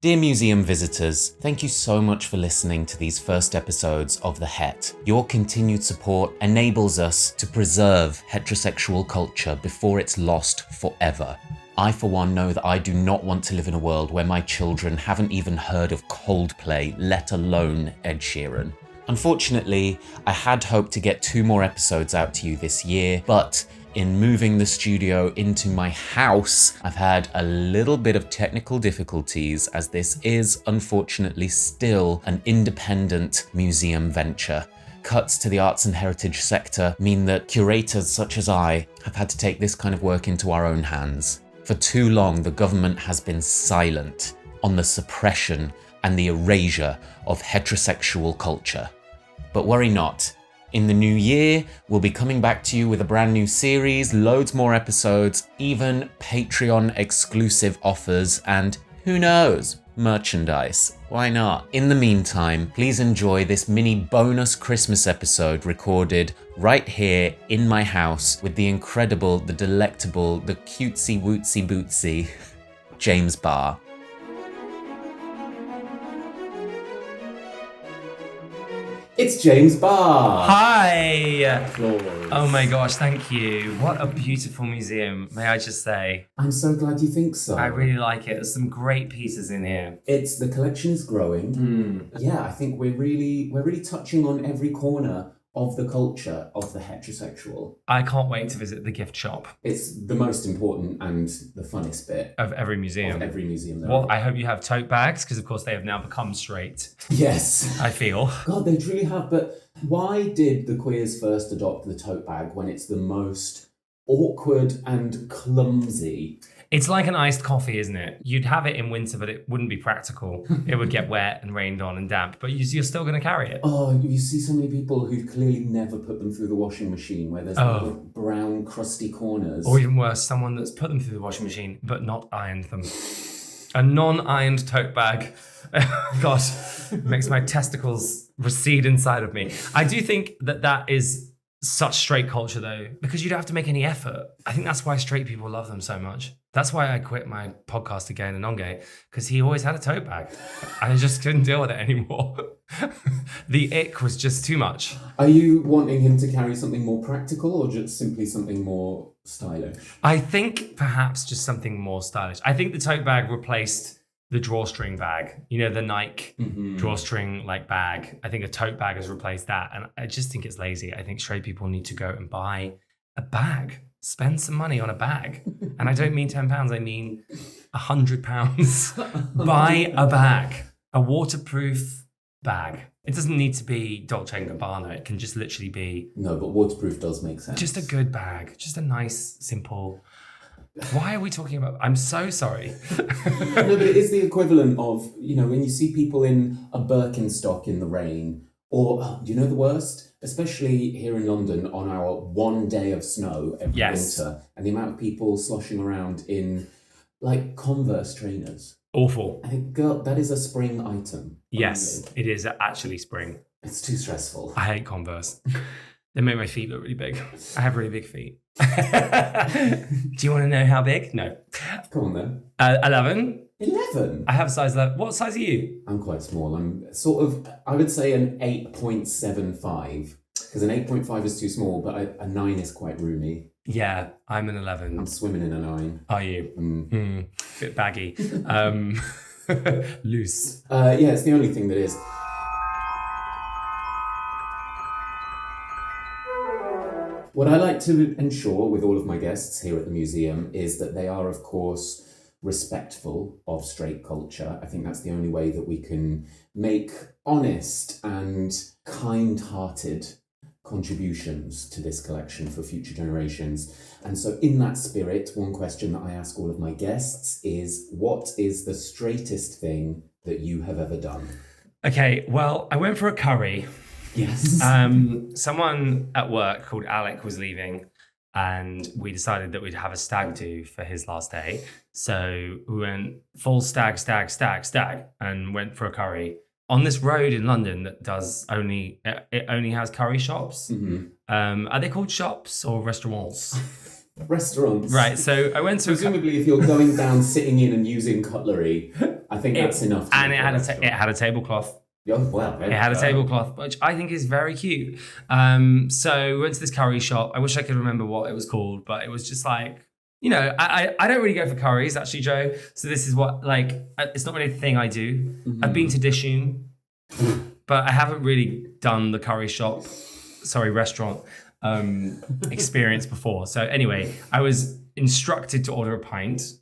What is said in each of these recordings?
Dear museum visitors, thank you so much for listening to these first episodes of The Het. Your continued support enables us to preserve heterosexual culture before it's lost forever. I, for one, know that I do not want to live in a world where my children haven't even heard of Coldplay, let alone Ed Sheeran. Unfortunately, I had hoped to get 2 more episodes out to you this year, but in moving the studio into my house, I've had a little bit of technical difficulties as this is unfortunately still an independent museum venture. Cuts to the arts and heritage sector mean that curators such as I have had to take this kind of work into our own hands. For too long, the government has been silent on the suppression and the erasure of heterosexual culture. But worry not. In the new year, we'll be coming back to you with a brand new series, loads more episodes, even Patreon exclusive offers, and who knows, merchandise. Why not? In the meantime, please enjoy this mini bonus Christmas episode recorded right here in my house with the incredible, the delectable, the cutesy wootsy bootsy James Barr. It's James Barr. Hi. Applause. Oh my gosh, thank you. What a beautiful museum, may I just say. I'm so glad you think so. I really like it. There's some great pieces in here. The collection is growing. Yeah, I think we're really touching on every corner of the culture of the heterosexual. I can't wait to visit the gift shop. It's the most important and the funnest bit of every museum. Well, I hope you have tote bags, because of course they have now become straight. Yes. I feel. God, they truly have. But why did the queers first adopt the tote bag when it's the most awkward and clumsy? It's like an iced coffee, isn't it? You'd have it in winter, but it wouldn't be practical. It would get wet and rained on and damp, but you're still going to carry it. Oh, you see so many people who clearly never put them through the washing machine, where there's little brown, crusty corners. Or even worse, someone that's put them through the washing machine, but not ironed them. A non-ironed tote bag. God, makes my testicles recede inside of me. I do think that is such straight culture, though, because you don't have to make any effort. I think that's why straight people love them so much. That's why I quit my podcast again and Onge, because he always had a tote bag. I just couldn't deal with it anymore. The ick was just too much. Are you wanting him to carry something more practical or just simply something more stylish? I think perhaps just something more stylish. I think the tote bag replaced the drawstring bag. You know, the Nike drawstring like bag. I think a tote bag has replaced that. And I just think it's lazy. I think straight people need to go and buy a bag. Spend some money on a bag. And I don't mean £10, I mean £100. Buy a bag. A waterproof bag. It doesn't need to be Dolce & Gabbana. It can just literally be... No, but waterproof does make sense. Just a good bag. Just a nice, simple... Why are we talking about... I'm so sorry. No, but it is the equivalent of, you know, when you see people in a Birkenstock in the rain, or, do you know the worst? Especially here in London on our one day of snow every winter, and the amount of people sloshing around in, like, Converse trainers. Awful. I think, girl, that is a spring item. Yes, it is actually spring. It's too stressful. I hate Converse. They make my feet look really big. I have really big feet. Do you want to know how big? No. Come on then. 11. 11? I have a size 11. What size are you? I'm quite small. I'm sort of, I would say an 8.75. Because an 8.5 is too small, but a 9 is quite roomy. Yeah, I'm an 11. I'm swimming in a 9. Are you? Bit baggy. Loose. Yeah, it's the only thing that is. What I like to ensure with all of my guests here at the museum is that they are, of course, respectful of straight culture. I think that's the only way that we can make honest and kind-hearted contributions to this collection for future generations. And so in that spirit, one question that I ask all of my guests is, what is the straightest thing that you have ever done? Okay, well, I went for a curry. Yes. Someone at work called Alec was leaving, and we decided that we'd have a stag do for his last day. So we went full stag, and went for a curry on this road in London that only has curry shops. Are they called shops or restaurants? Restaurants. Right. So I went to presumably if you're going down, sitting in and using cutlery, I think that's enough. And it had a tablecloth. Oh, well, It had a tablecloth, which I think is very cute. So we went to this curry shop. I wish I could remember what it was called, but it was just like, you know, I don't really go for curries, actually, Joe. So this is what, like, it's not really a thing I do. Mm-hmm. I've been to Dishoom, but I haven't really done the restaurant experience before. So anyway, I was instructed to order a pint.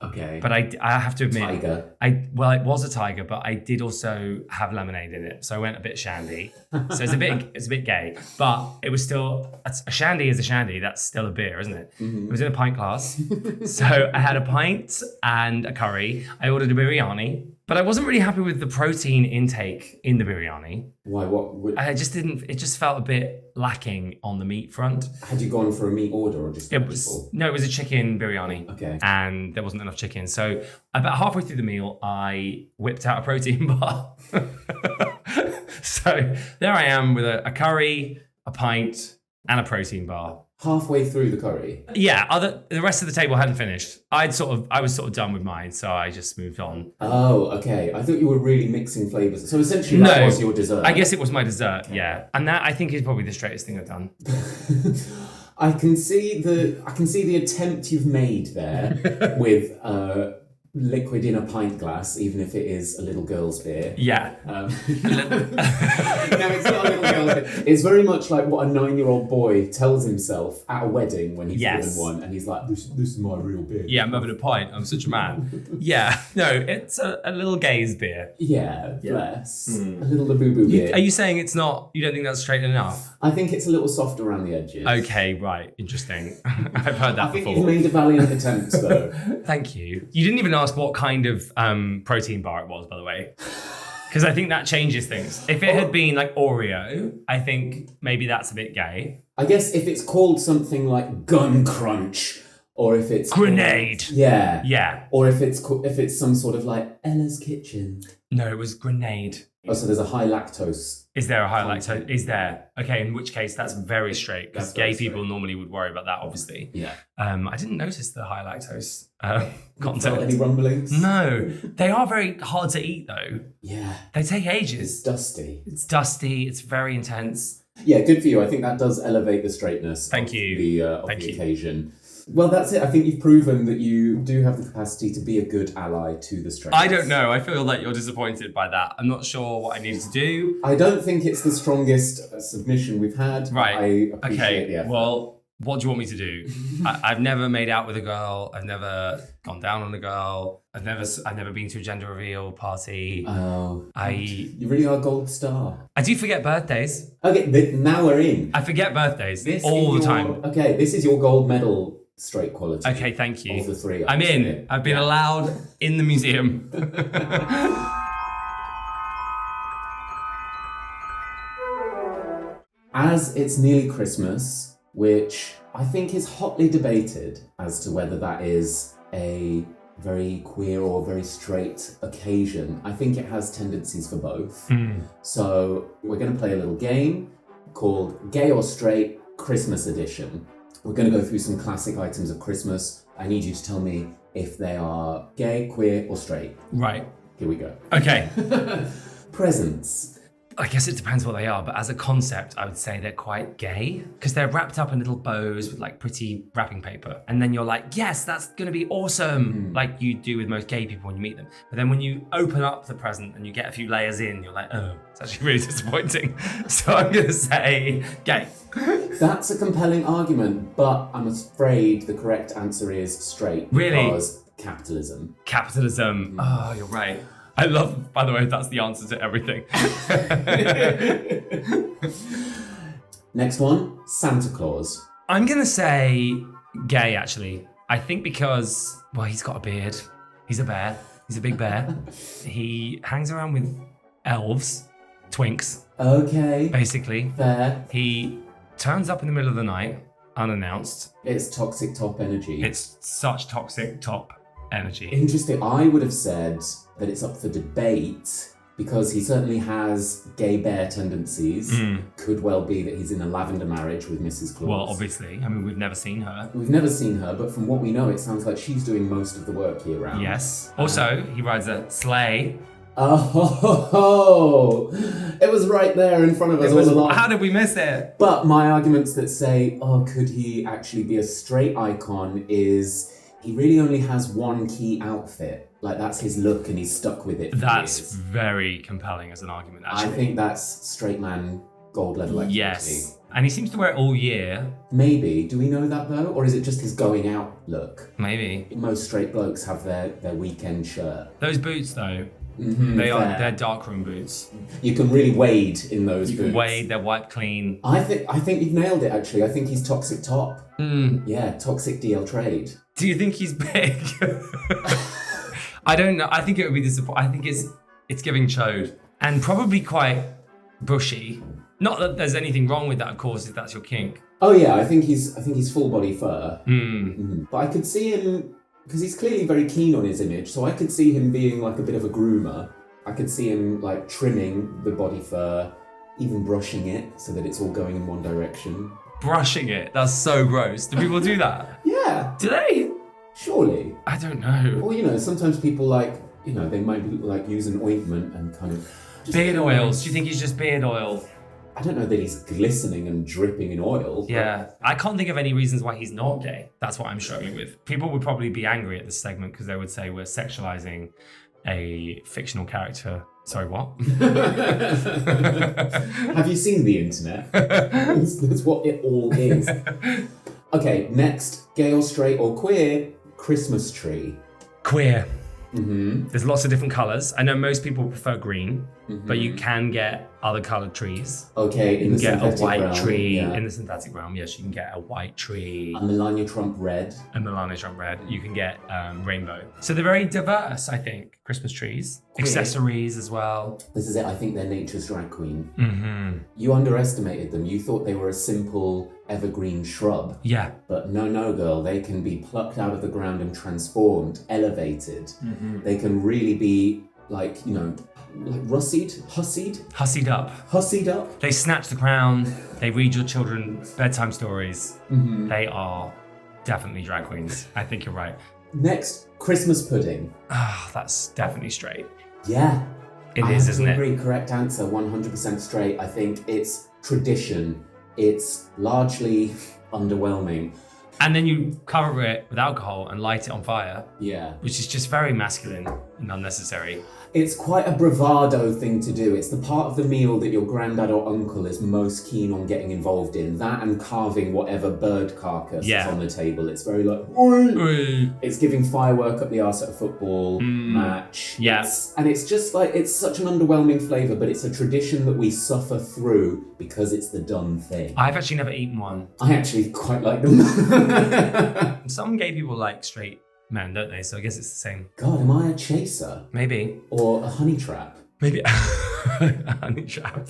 Okay. But I have to admit, Tiger. it was a tiger, but I did also have lemonade in it, so I went a bit shandy. So it's a bit gay, but it was still a shandy is a shandy. That's still a beer, isn't it? Mm-hmm. It was in a pint glass. So I had a pint and a curry. I ordered a biryani, but I wasn't really happy with the protein intake in the biryani. Why? What? I just didn't. It just felt a bit lacking on the meat front. Had you gone for a meat order or just? It was a chicken biryani. Okay. And there wasn't enough chicken, so about halfway through the meal, I whipped out a protein bar. So there I am with a curry, a pint, and a protein bar. Halfway through the curry? Yeah, the rest of the table hadn't finished. I was sort of done with mine, so I just moved on. Oh, okay. I thought you were really mixing flavors. So essentially that was your dessert. I guess it was my dessert, yeah. And that I think is probably the straightest thing I've done. I can see the attempt you've made there with liquid in a pint glass, even if it is a little girl's beer. Yeah. No, it's not a little girl's beer. It's very much like what a 9-year-old boy tells himself at a wedding when he's given one, and he's like, this is my real beer. Yeah, I'm having a pint. I'm such a man. Yeah. No, it's a little gay's beer. Yeah, bless. A little Labubu beer. Are you saying it's not, you don't think that's straight enough? I think it's a little soft around the edges. Okay, right. Interesting. I've heard that before. I think you've made a valiant attempt, though. Thank you. You didn't even ask what kind of protein bar it was, by the way. Because I think that changes things. If it had been like Oreo, I think maybe that's a bit gay. I guess if it's called something like Gun Crunch, or if it's Grenade. Yeah. Or if it's some sort of like Ella's Kitchen. No, it was Grenade. Oh, so there's a high lactose. Is there a high lactose? Is there? Okay, in which case that's very straight, because gay people normally would worry about that, obviously. Yeah. I didn't notice the high lactose content. Felt any rumblings? No. They are very hard to eat, though. Yeah. They take ages. It's dusty. It's very intense. Yeah, good for you. I think that does elevate the straightness of the occasion. Well, that's it. I think you've proven that you do have the capacity to be a good ally to the straights. I don't know. I feel like you're disappointed by that. I'm not sure what I need to do. I don't think it's the strongest submission we've had. Right. I appreciate the effort. Well, what do you want me to do? I've never made out with a girl. I've never gone down on a girl. I've never been to a gender reveal party. Oh. You really are a gold star. I do forget birthdays. Okay, now we're in. I forget birthdays all the time. Okay, this is your gold medal. Straight quality. Okay, thank you. Of the three. I'm in. I've been allowed in the museum. As it's nearly Christmas, which I think is hotly debated as to whether that is a very queer or very straight occasion, I think it has tendencies for both. So we're going to play a little game called Gay or Straight Christmas Edition. We're going to go through some classic items of Christmas. I need you to tell me if they are gay, queer, or straight. Right. Here we go. Okay. Presents. I guess it depends what they are, but as a concept, I would say they're quite gay because they're wrapped up in little bows with like pretty wrapping paper. And then you're like, yes, that's going to be awesome. Like you do with most gay people when you meet them. But then when you open up the present and you get a few layers in, you're like, oh, it's actually really disappointing. So I'm going to say gay. That's a compelling argument, but I'm afraid the correct answer is straight. Really? Because capitalism. Capitalism. Oh, you're right. I love, by the way, that's the answer to everything. Next one, Santa Claus. I'm going to say gay, actually. I think because, well, he's got a beard. He's a bear. He's a big bear. He hangs around with elves, twinks. Okay. Basically. Fair. He turns up in the middle of the night, unannounced. It's toxic top energy. It's such toxic top energy. Interesting. I would have said that it's up for debate because he certainly has gay bear tendencies. Could well be that he's in a lavender marriage with Mrs. Claus. Well, obviously. I mean, we've never seen her. We've never seen her, but from what we know, it sounds like she's doing most of the work year round. Yes. Also, he rides a sleigh. Oh, it was right there in front of us all along. How did we miss it? But my arguments that say, could he actually be a straight icon is he really only has one key outfit. Like, that's his look and he's stuck with it for That's years. very compelling as an argument, actually. I think that's straight man gold level activity. Yes. And he seems to wear it all year. Maybe. Do we know that though? Or is it just his going out look? Maybe. Most straight blokes have their weekend shirt. Those boots, though, they're darkroom boots. You can really wade in those boots. You can wade, they're wiped clean. I think you've nailed it, actually. I think he's toxic top. Yeah, toxic DL trade. Do you think he's big? I don't know. I think it would be disappointing. I think it's giving chode. And probably quite bushy. Not that there's anything wrong with that, of course, if that's your kink. Oh yeah, I think he's full body fur. But I could see him, because he's clearly very keen on his image, so I could see him being like a bit of a groomer. I could see him like trimming the body fur, even brushing it so that it's all going in one direction. Brushing it? That's so gross. Do people do that? Yeah. Do they? Surely. I don't know. Or, sometimes people they might like use an ointment and kind of... Beard oils. Do you think he's just beard oil? I don't know that he's glistening and dripping in oil. Yeah. I can't think of any reasons why he's not gay. That's what I'm struggling with. People would probably be angry at this segment because they would say we're sexualizing a fictional character. Sorry, what? Have you seen the internet? That's what it all is. Okay, next, gay or straight or queer, Christmas tree. Queer. There's lots of different colours. I know most people prefer green, but you can get other coloured trees. Okay, you can get a white realm, tree yeah. in the synthetic realm. Yes, you can get a white tree. A Melania Trump red. A Melania Trump red. You can get rainbow. So they're very diverse, I think. Christmas trees, accessories as well. This is it. I think they're nature's drag queen. You underestimated them. You thought they were a simple evergreen shrub. Yeah. But no, girl. They can be plucked out of the ground and transformed, elevated. They can really be like hussied up. They snatch the crown. They read your children bedtime stories. They are definitely drag queens. I think you're right. Next, Christmas pudding. That's definitely straight. Yeah. It is, isn't it? I agree. Correct answer. 100% straight. I think it's tradition. It's largely underwhelming. And then you cover it with alcohol and light it on fire. Yeah. Which is just very masculine and unnecessary. It's quite a bravado thing to do. It's the part of the meal that your granddad or uncle is most keen on getting involved in. That and carving whatever bird carcass is on the table. It's very like, oi! It's giving firework up the arse at a football match. Yes. And it's just like, it's such an underwhelming flavour, but it's a tradition that we suffer through because it's the done thing. I've actually never eaten one. I actually quite like them. Some gay people like straight men, don't they? So I guess it's the same. God, am I a chaser? Maybe. Or a honey trap? Maybe a honey trap.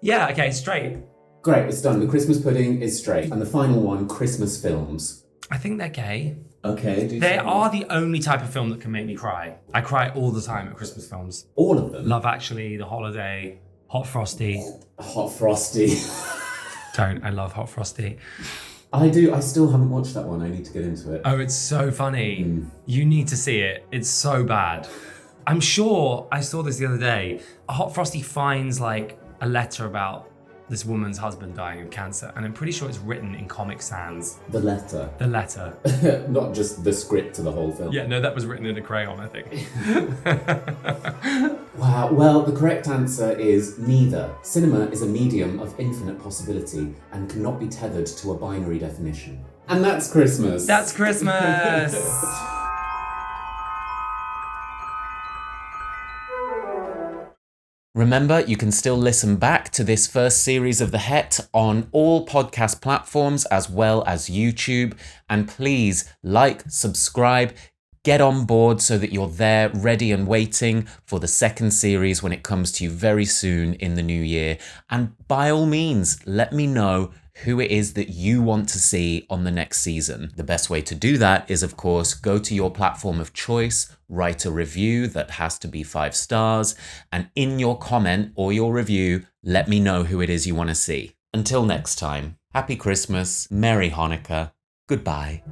Yeah, okay, straight. Great, it's done. The Christmas pudding is straight. And the final one, Christmas films. I think they're gay. Okay. They are the only type of film that can make me cry. I cry all the time at Christmas films. All of them? Love Actually, The Holiday, Hot Frosty. Hot Frosty. Don't. I love Hot Frosty. I do. I still haven't watched that one. I need to get into it. Oh, it's so funny. You need to see it. It's so bad. I'm sure I saw this the other day. Hot Frosty finds like a letter about this woman's husband dying of cancer, and I'm pretty sure it's written in Comic Sans. The letter. The letter. Not just the script to the whole film. Yeah, no, that was written in a crayon, I think. Wow. Well, the correct answer is neither. Cinema is a medium of infinite possibility and cannot be tethered to a binary definition. And that's Christmas. That's Christmas! Remember, you can still listen back to this first series of The Het on all podcast platforms as well as YouTube. And please like, subscribe, get on board so that you're there ready and waiting for the second series when it comes to you very soon in the new year. And by all means, let me know who it is that you want to see on the next season. The best way to do that is, of course, go to your platform of choice, write a review that has to be 5 stars, and in your comment or your review, let me know who it is you want to see. Until next time, Happy Christmas, Merry Hanukkah, goodbye.